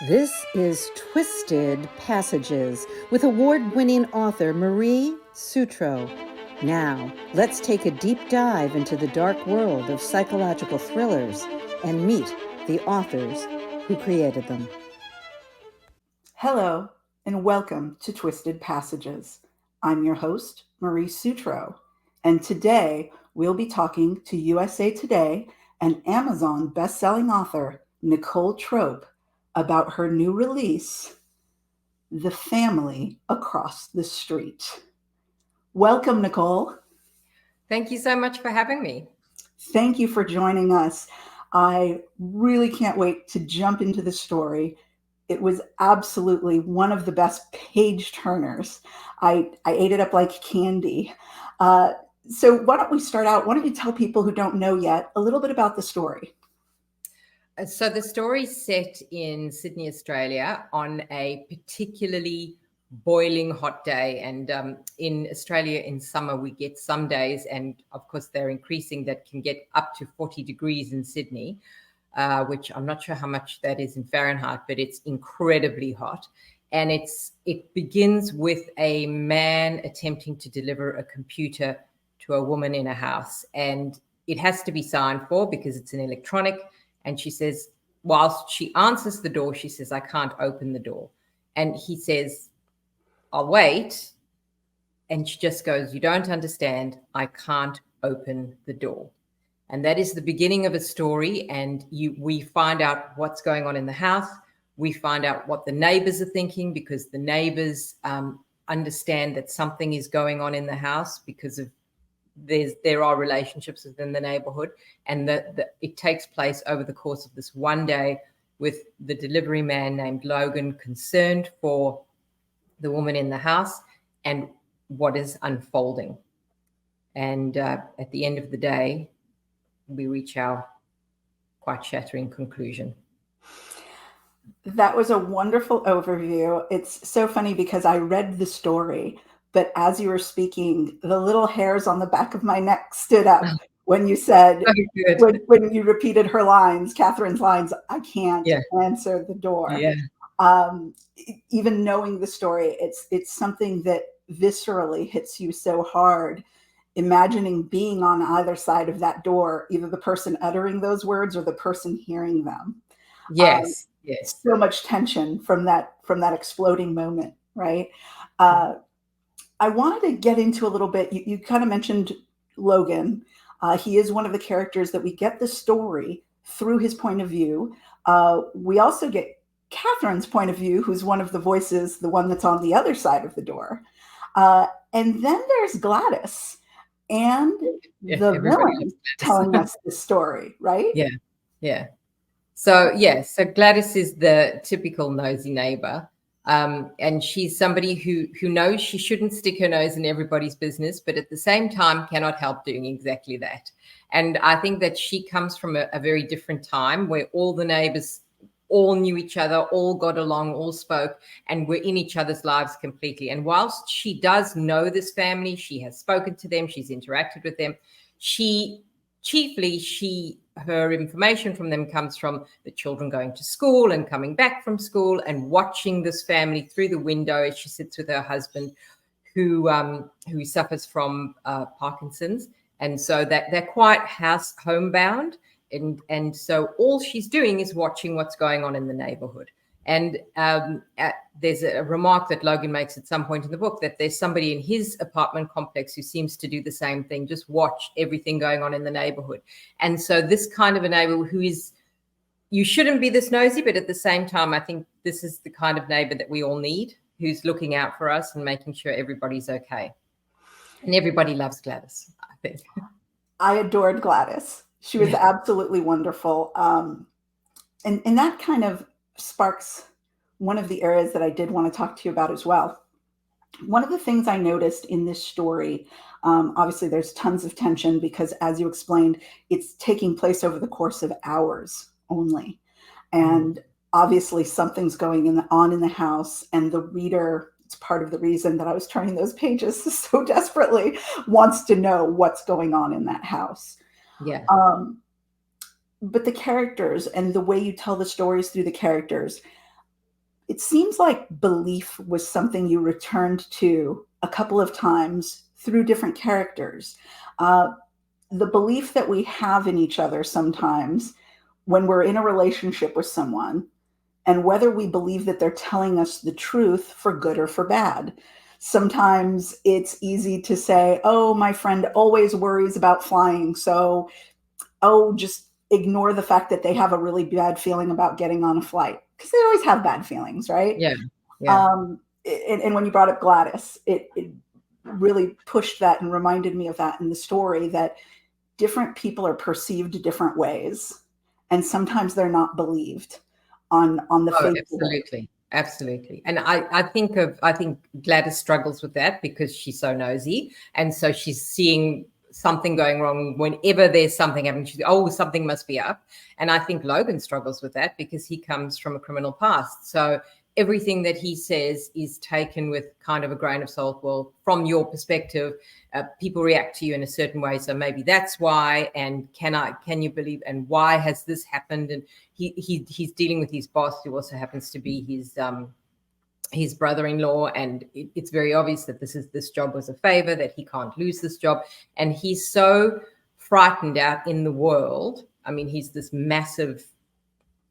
This is Twisted Passages with award-winning author Marie Sutro. Now, let's take a deep dive into the dark world of psychological thrillers and meet the authors who created them. Hello, and welcome to Twisted Passages. I'm your host, Marie Sutro, and today we'll be talking to USA Today and Amazon best-selling author Nicole Trope about her new release, The Family Across the Street. Welcome, Nicole. Thank you so much for having me. Thank you for joining us. I really can't wait to jump into the story. It was absolutely one of the best page turners. I ate it up like candy. So why don't we start out? Why don't you tell people who don't know yet a little bit about the story? So the story's set in Sydney, Australia on a particularly boiling hot day. And in Australia in summer, we get some days, and of course they're increasing, that can get up to 40 degrees in Sydney, which I'm not sure how much that is in Fahrenheit, but it's incredibly hot. And it begins with a man attempting to deliver a computer to a woman in a house. And it has to be signed for because it's an electronic. And she says, whilst she answers the door, she says, "I can't open the door." And he says, "I'll wait." And she just goes, "You don't understand. I can't open the door." And that is the beginning of a story. And we find out what's going on in the house. We find out what the neighbors are thinking, because the neighbors understand that something is going on in the house because of there are relationships within the neighborhood, and it takes place over the course of this one day, with the delivery man named Logan concerned for the woman in the house and what is unfolding. And at the end of the day, we reach our quite shattering conclusion. That was a wonderful overview. It's so funny because I read the story, but as you were speaking, the little hairs on the back of my neck stood up when you said, when you repeated her lines, Catherine's lines, "I can't answer the door." Yeah. Even knowing the story, it's something that viscerally hits you so hard. Imagining being on either side of that door, either the person uttering those words or the person hearing them. Yes. So much tension from that exploding moment, right? I wanted to get into a little bit. You kind of mentioned Logan. He is one of the characters that we get the story through his point of view. We also get Catherine's point of view, who's one of the voices, the one that's on the other side of the door. And then there's Gladys and the villain telling us the story, right? Yeah. So Gladys is the typical nosy neighbor. And she's somebody who knows she shouldn't stick her nose in everybody's business, but at the same time cannot help doing exactly that. And I think that she comes from a very different time where all the neighbors all knew each other, all got along, all spoke, and were in each other's lives completely. And whilst she does know this family, she has spoken to them, she's interacted with them, her information from them comes from the children going to school and coming back from school and watching this family through the window as she sits with her husband who suffers from Parkinson's. And so that they're quite homebound. And so all she's doing is watching what's going on in the neighborhood. And there's a remark that Logan makes at some point in the book that there's somebody in his apartment complex who seems to do the same thing, just watch everything going on in the neighborhood. And so this kind of a neighbor you shouldn't be this nosy, but at the same time, I think this is the kind of neighbor that we all need, who's looking out for us and making sure everybody's okay. And everybody loves Gladys, I think. I adored Gladys. She was absolutely wonderful. And that kind of sparks one of the areas that I did want to talk to you about as well. One of the things I noticed in this story, obviously there's tons of tension because, as you explained, it's taking place over the course of hours only. And obviously something's going on in the house, and the reader, it's part of the reason that I was turning those pages so desperately, wants to know what's going on in that house. Yeah. But the characters and the way you tell the stories through the characters, it seems like belief was something you returned to a couple of times through different characters. The belief that we have in each other sometimes when we're in a relationship with someone, and whether we believe that they're telling us the truth for good or for bad. Sometimes it's easy to say, oh, my friend always worries about flying. So, oh, just ignore the fact that they have a really bad feeling about getting on a flight, because they always have bad feelings, right? Yeah. Yeah. And when you brought up Gladys, it really pushed that and reminded me of that in the story, that different people are perceived different ways, and sometimes they're not believed on the Oh, face of it. absolutely. Absolutely. And I think Gladys struggles with that because she's so nosy. And so she's seeing something going wrong whenever there's something happening. She's, oh, something must be up. And I think Logan struggles with that because he comes from a criminal past. So everything that he says is taken with kind of a grain of salt. Well, from your perspective, people react to you in a certain way. So maybe that's why. And can you believe, and why has this happened? And he's dealing with his boss, who also happens to be his brother-in-law, and it's very obvious that this job was a favor, that he can't lose this job, and he's so frightened out in the world. I mean, he's this massive,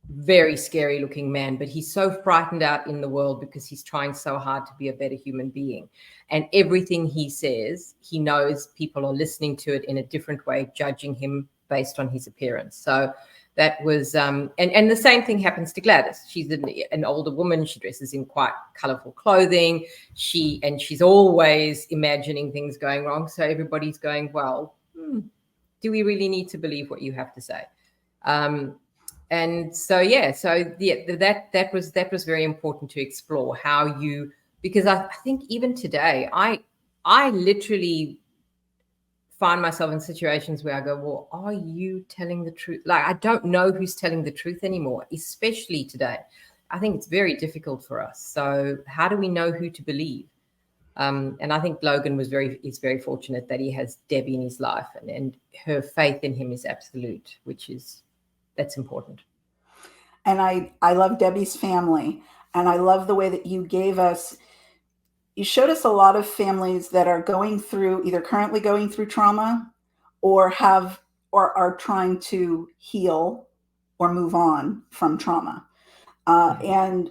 very scary looking man, but he's so frightened out in the world because he's trying so hard to be a better human being, and everything he says, he knows people are listening to it in a different way, judging him based on his appearance. So that was and the same thing happens to Gladys. She's an older woman. She dresses in quite colorful clothing. She's always imagining things going wrong. So everybody's going, well, do we really need to believe what you have to say? And so that was very important to explore how you, because I think even today I literally find myself in situations where I go, well, are you telling the truth? Like, I don't know who's telling the truth anymore, especially today. I think it's very difficult for us. So how do we know who to believe? And I think Logan is very fortunate that he has Debbie in his life, and her faith in him is absolute, that's important. And I love Debbie's family, and I love the way that you showed us a lot of families that are either currently going through trauma, or are trying to heal or move on from trauma. And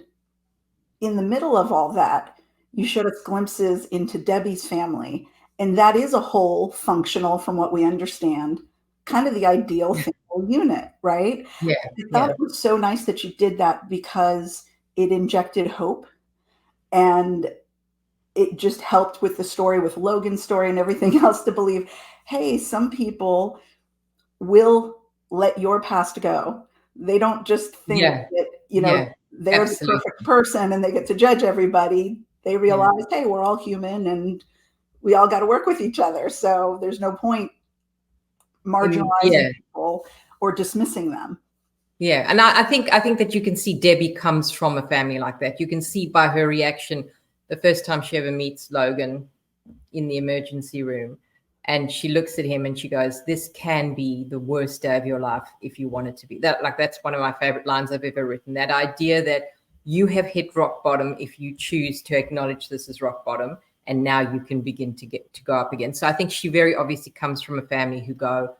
in the middle of all that, you showed us glimpses into Debbie's family, and that is a whole functional, from what we understand, kind of the ideal family unit, right? Yeah. I thought it was so nice that you did that, because it injected hope, and it just helped with the story, with Logan's story and everything else, to believe, hey, some people will let your past go. They don't just think that, they're the perfect person and they get to judge everybody. They realize, hey, we're all human and we all got to work with each other. So there's no point marginalizing people or dismissing them. Yeah. And I think that you can see Debbie comes from a family like that. You can see by her reaction the first time she ever meets Logan in the emergency room, and she looks at him and she goes, this can be the worst day of your life if you want it to be. That's one of my favorite lines I've ever written. That idea that you have hit rock bottom if you choose to acknowledge this as rock bottom, and now you can begin to go up again. So I think she very obviously comes from a family who go,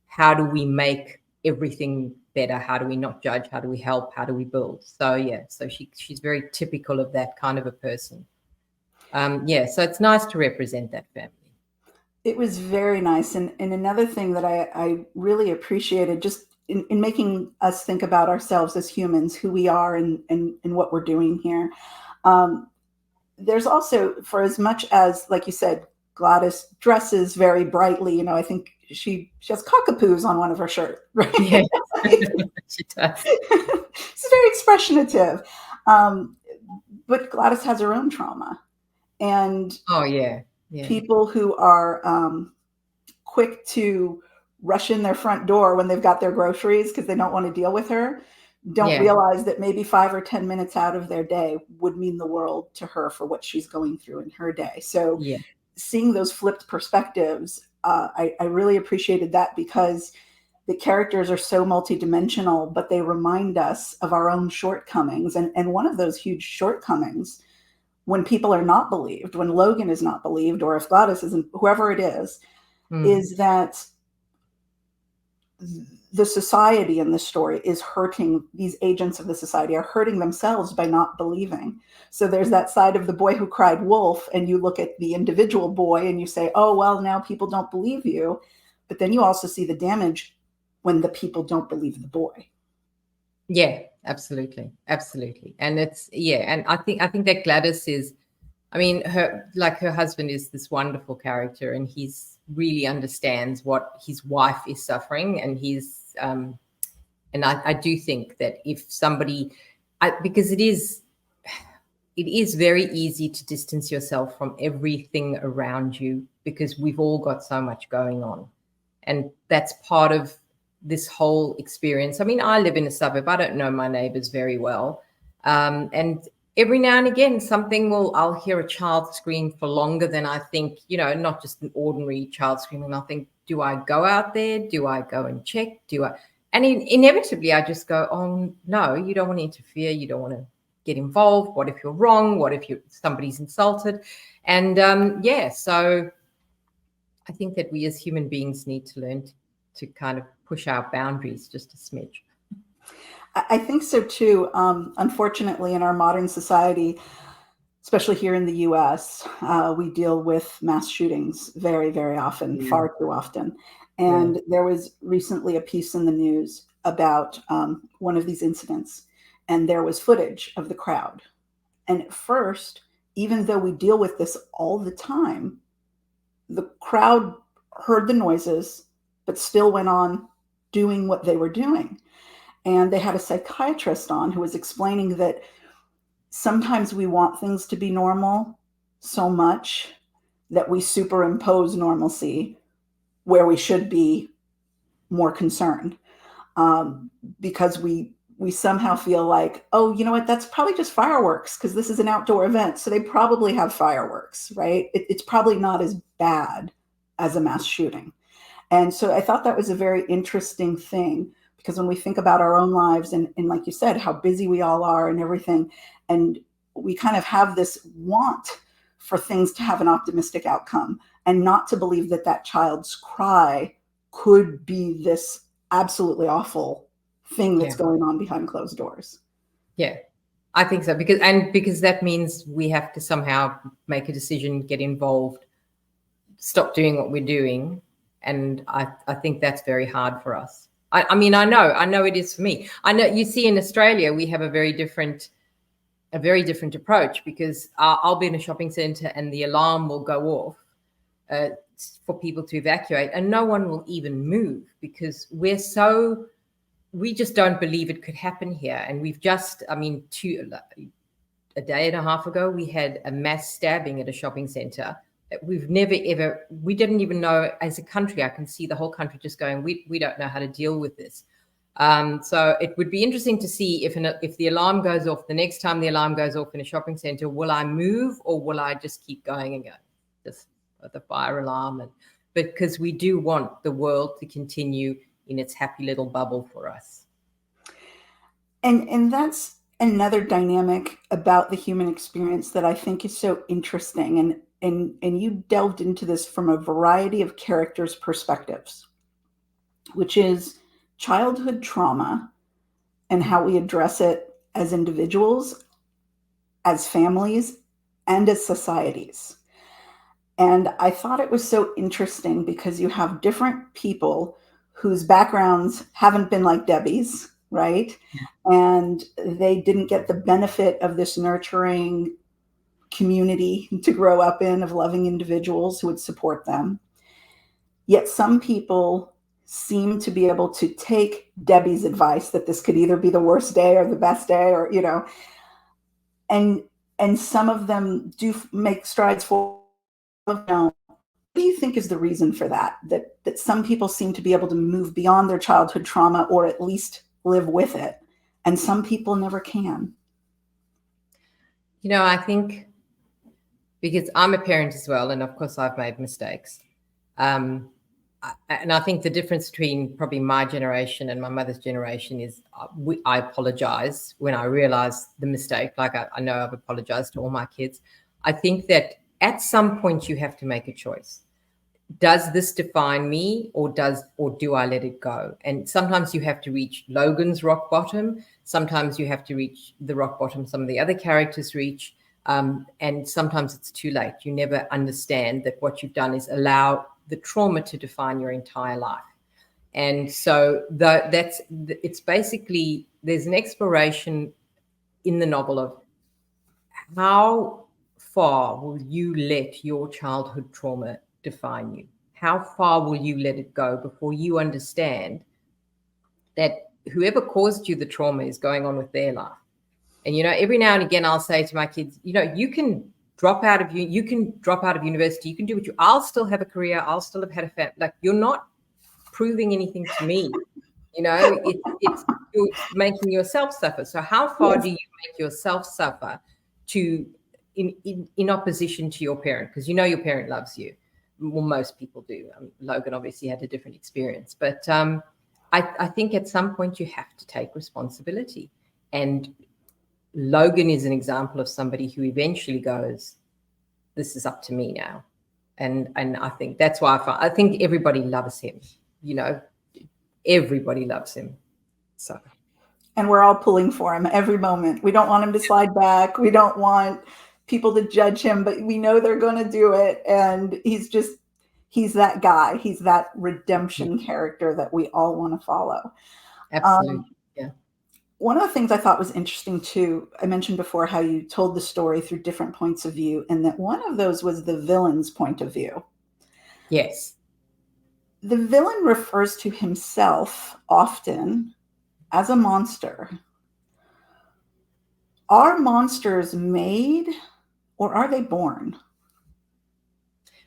how do we make everything better? How do we not judge? How do we help? How do we build? So she's very typical of that kind of a person. So it's nice to represent that family. It was very nice. And another thing that I really appreciated, just in making us think about ourselves as humans, who we are and what we're doing here. There's also, for as much as, like you said, Gladys dresses very brightly, I think she has cockapoos on one of her shirts, right? Yeah, she does. It's very expressionative. But Gladys has her own trauma. And people who are quick to rush in their front door when they've got their groceries because they don't want to deal with her don't realize that maybe 5 or 10 minutes out of their day would mean the world to her for what she's going through in her day. So seeing those flipped perspectives, I really appreciated that, because the characters are so multidimensional, but they remind us of our own shortcomings. And one of those huge shortcomings, when people are not believed, when Logan is not believed, or if Gladys isn't, whoever it is that the society in this story is hurting. These agents of the society are hurting themselves by not believing. So there's that side of the boy who cried wolf, and you look at the individual boy and you say, oh, well, now people don't believe you. But then you also see the damage when the people don't believe the boy. Yeah, absolutely. Absolutely. And it's, and I think that Gladys is, I mean, her husband is this wonderful character, and he's really understands what his wife is suffering. And he's, and I do think that if somebody, because it is very easy to distance yourself from everything around you, because we've all got so much going on. And that's part of this whole experience. I mean, I live in a suburb. I don't know my neighbors very well. And every now and again, I'll hear a child scream for longer than I think, not just an ordinary child screaming. I'll think, do I go out there? Do I go and check? And inevitably I just go, oh no, you don't want to interfere. You don't want to get involved. What if you're wrong? What if somebody's insulted? And so I think that we as human beings need to learn to kind of push our boundaries just a smidge. I think so too. Unfortunately, in our modern society, especially here in the US, we deal with mass shootings very, very often, far too often. And there was recently a piece in the news about one of these incidents, and there was footage of the crowd. And at first, even though we deal with this all the time, the crowd heard the noises, but still went on doing what they were doing. And they had a psychiatrist on who was explaining that sometimes we want things to be normal so much that we superimpose normalcy where we should be more concerned, because we somehow feel like, oh, you know what, that's probably just fireworks because this is an outdoor event. So they probably have fireworks, right? It's probably not as bad as a mass shooting. And so I thought that was a very interesting thing, because when we think about our own lives and like you said, how busy we all are and everything, and we kind of have this want for things to have an optimistic outcome, and not to believe that that child's cry could be this absolutely awful thing that's going on behind closed doors. Yeah, I think so, because that means we have to somehow make a decision, get involved, stop doing what we're doing. And I think that's very hard for us. I mean, I know it is for me. I know, you see, in Australia, we have a very different approach, because I'll be in a shopping center and the alarm will go off for people to evacuate, and no one will even move, because we just don't believe it could happen here. And we've just, a day and a half ago, we had a mass stabbing at a shopping center. We didn't even know, as a country, I can see the whole country just going, we don't know how to deal with this. So it would be interesting to see if the alarm goes off, the next time the alarm goes off in a shopping center, will I move, or will I just keep going and go, just the fire alarm? Because we do want the world to continue in its happy little bubble for us. And that's another dynamic about the human experience that I think is so interesting. And you delved into this from a variety of characters' perspectives, which is childhood trauma and how we address it as individuals, as families, and as societies. And I thought it was so interesting because you have different people whose backgrounds haven't been like Debbie's, right? And they didn't get the benefit of this nurturing community to grow up in, of loving individuals who would support them. Yet some people seem to be able to take Debbie's advice that this could either be the worst day or the best day, or, and some of them do make strides forward. What do you think is the reason for that some people seem to be able to move beyond their childhood trauma, or at least live with it, and some people never can? I think because I'm a parent as well, and of course I've made mistakes. and I think the difference between probably my generation and my mother's generation is I apologize when I realize the mistake. Like I know I've apologized to all my kids. I think that at some point you have to make a choice. Does this define me, or do I let it go? And sometimes you have to reach Logan's rock bottom. Sometimes you have to reach the rock bottom some of the other characters reach. And sometimes it's too late. You never understand that what you've done is allow the trauma to define your entire life. And so it's basically, there's an exploration in the novel of how far will you let your childhood trauma define you? How far will you let it go before you understand that whoever caused you the trauma is going on with their life? And, every now and again, I'll say to my kids, you can drop out of university. You can do what I'll still have a career. I'll still have had a family. Like, you're not proving anything to me. It's you're making yourself suffer. So how far do you make yourself suffer in opposition to your parent? Because your parent loves you. Well, most people do. Logan obviously had a different experience. But I think at some point you have to take responsibility. And Logan is an example of somebody who eventually goes, this is up to me now. And I think that's why I think everybody loves him. Everybody loves him. So. And we're all pulling for him every moment. We don't want him to slide back. We don't want people to judge him, but we know they're going to do it. And he's that guy. He's that redemption character that we all want to follow. Absolutely. Yeah. One of the things I thought was interesting too, I mentioned before how you told the story through different points of view, and that one of those was the villain's point of view. Yes. The villain refers to himself often as a monster. Are monsters made, or are they born?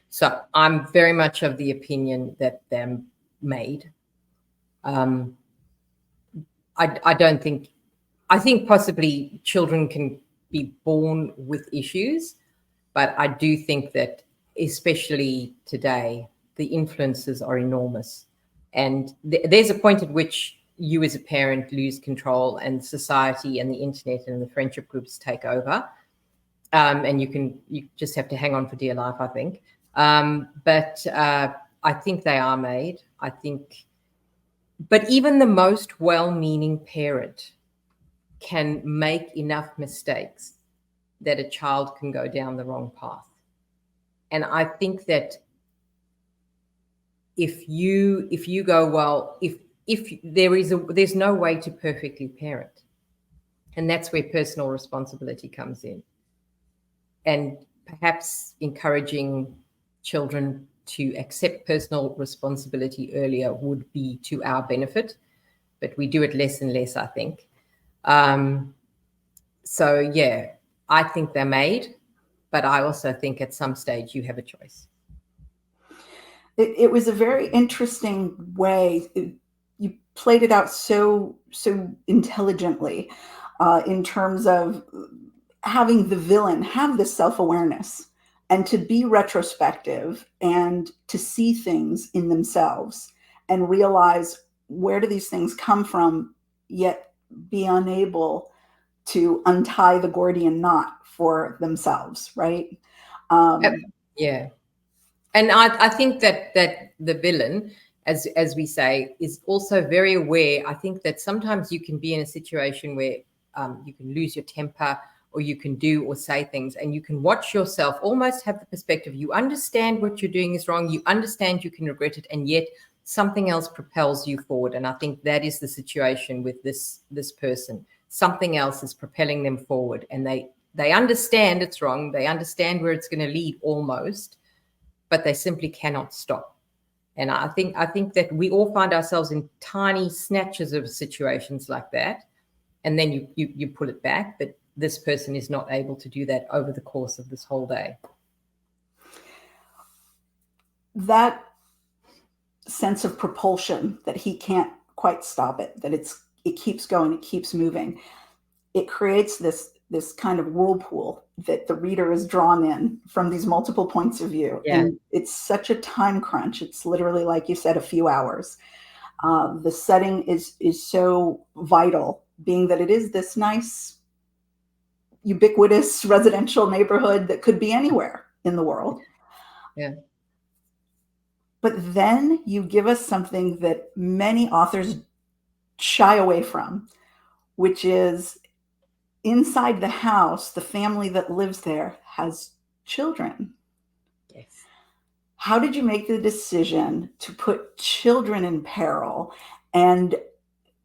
So I'm very much of the opinion that they're made. I think possibly children can be born with issues, but I do think that especially today, the influences are enormous. And there's a point at which you as a parent lose control, and society and the internet and the friendship groups take over. And you just have to hang on for dear life, I think. But I think they are made. But even the most well-meaning parent can make enough mistakes that a child can go down the wrong path. And I think that if you go, well, if there's no way to perfectly parent, and that's where personal responsibility comes in. And perhaps encouraging children to accept personal responsibility earlier would be to our benefit, but we do it less and less, I think. So yeah, I think they're made, but I also think at some stage you have a choice. It was a very interesting way. You played it out so intelligently in terms of having the villain have this self-awareness and to be retrospective and to see things in themselves and realize, where do these things come from, yet be unable to untie the Gordian knot for themselves, right? Yeah. And I think that the villain, as we say, is also very aware. I think that sometimes you can be in a situation where you can lose your temper, or you can do or say things, and you can watch yourself almost have the perspective. You understand what you're doing is wrong. You understand you can regret it, and yet something else propels you forward. And I think that is the situation with this person. Something else is propelling them forward, and they understand it's wrong. They understand where it's going to lead almost, but they simply cannot stop. And I think that we all find ourselves in tiny snatches of situations like that, and then you pull it back. But this person is not able to do that over the course of this whole day. That sense of propulsion, that he can't quite stop it, that it keeps going, it keeps moving. It creates this this kind of whirlpool that the reader is drawn in from these multiple points of view. Yeah. And it's such a time crunch. It's literally, like you said, a few hours. The setting is so vital, being that it is this nice, ubiquitous residential neighborhood that could be anywhere in the world. Yeah. But then you give us something that many authors shy away from, which is inside the house, the family that lives there has children. Yes. How did you make the decision to put children in peril? And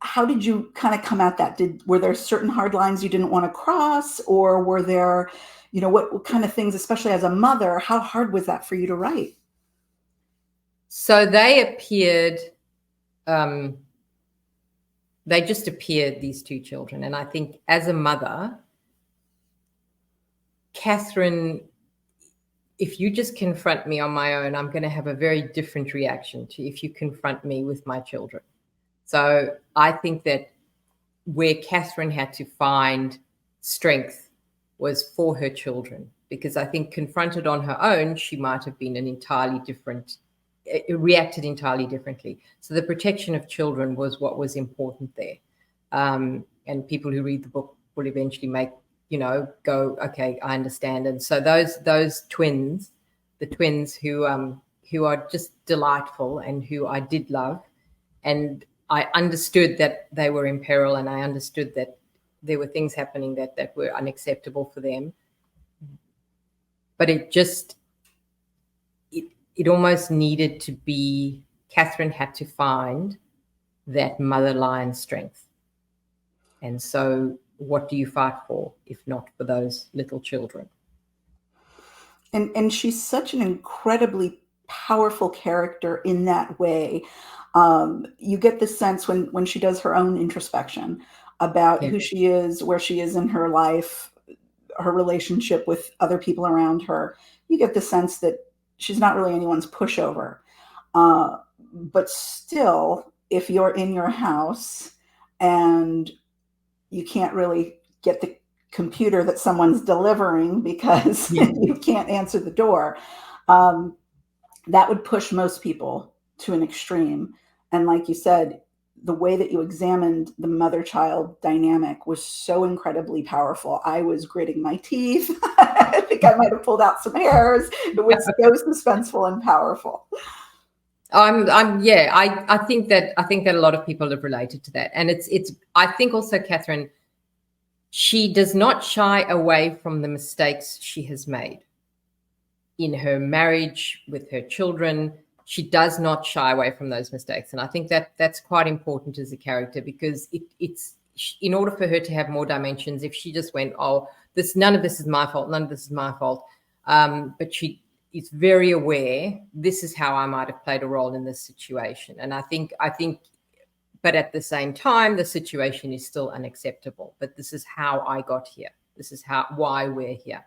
how did you kind of come at that? Were there certain hard lines you didn't want to cross, or were there, what kind of things, especially as a mother, how hard was that for you to write? So they appeared, they just appeared, these two children. And I think as a mother, Catherine, if you just confront me on my own, I'm going to have a very different reaction to if you confront me with my children. So I think that where Catherine had to find strength was for her children, because I think confronted on her own, she might have been reacted entirely differently. So the protection of children was what was important there. And people who read the book will eventually go, okay, I understand. And so those twins, the twins who are just delightful and who I did love, and I understood that they were in peril, and I understood that there were things happening that were unacceptable for them. But it almost needed to be, Catherine had to find that mother lion strength. And so what do you fight for if not for those little children? And she's such an incredibly powerful character in that way. You get the sense when she does her own introspection about who she is, where she is in her life, her relationship with other people around her. You get the sense that she's not really anyone's pushover. But still, if you're in your house and you can't really get the computer that someone's delivering because you can't answer the door, that would push most people to an extreme. And like you said, the way that you examined the mother-child dynamic was so incredibly powerful. I was gritting my teeth. I think I might have pulled out some hairs. It was so suspenseful and powerful. I think that a lot of people have related to that. And I think also Catherine, she does not shy away from the mistakes she has made in her marriage with her children. She does not shy away from those mistakes. And I think that's quite important as a character, because it's in order for her to have more dimensions, if she just went, none of this is my fault, none of this is my fault. But she is very aware, this is how I might have played a role in this situation. And I think, but at the same time, the situation is still unacceptable. But this is how I got here. This is why we're here.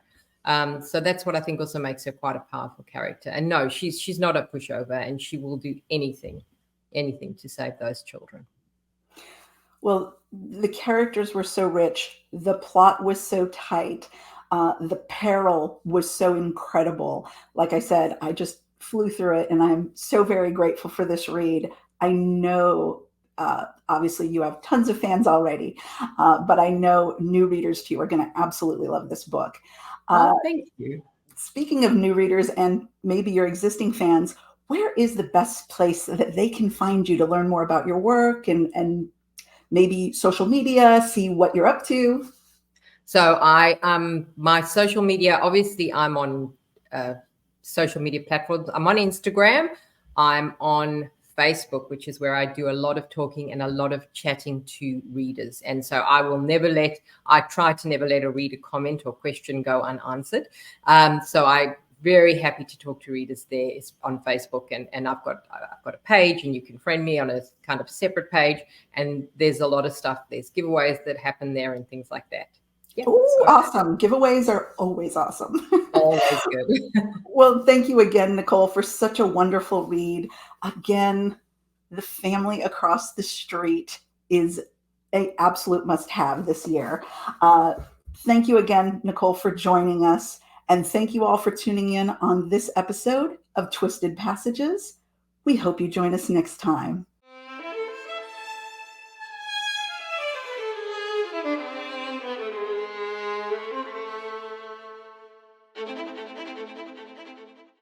So that's what I think also makes her quite a powerful character. And no, she's not a pushover, and she will do anything to save those children. Well, the characters were so rich. The plot was so tight. The peril was so incredible. Like I said, I just flew through it, and I'm so very grateful for this read. I know, obviously, you have tons of fans already, but I know new readers too are going to absolutely love this book. Thank you. Speaking of new readers and maybe your existing fans, where is the best place that they can find you to learn more about your work and maybe social media, see what you're up to? So my social media, obviously I'm on social media platforms. I'm on Instagram. I'm on Facebook, which is where I do a lot of talking and a lot of chatting to readers. And so I try to never let a reader comment or question go unanswered. So I'm very happy to talk to readers there. It's on Facebook, and I've got a page, and you can friend me on a kind of separate page. And there's a lot of stuff. There's giveaways that happen there and things like that. Yeah, awesome. Giveaways are always awesome. Always good. Well, thank you again, Nicole, for such a wonderful read. Again, The Family Across the Street is an absolute must-have this year. Thank you again, Nicole, for joining us. And thank you all for tuning in on this episode of Twisted Passages. We hope you join us next time.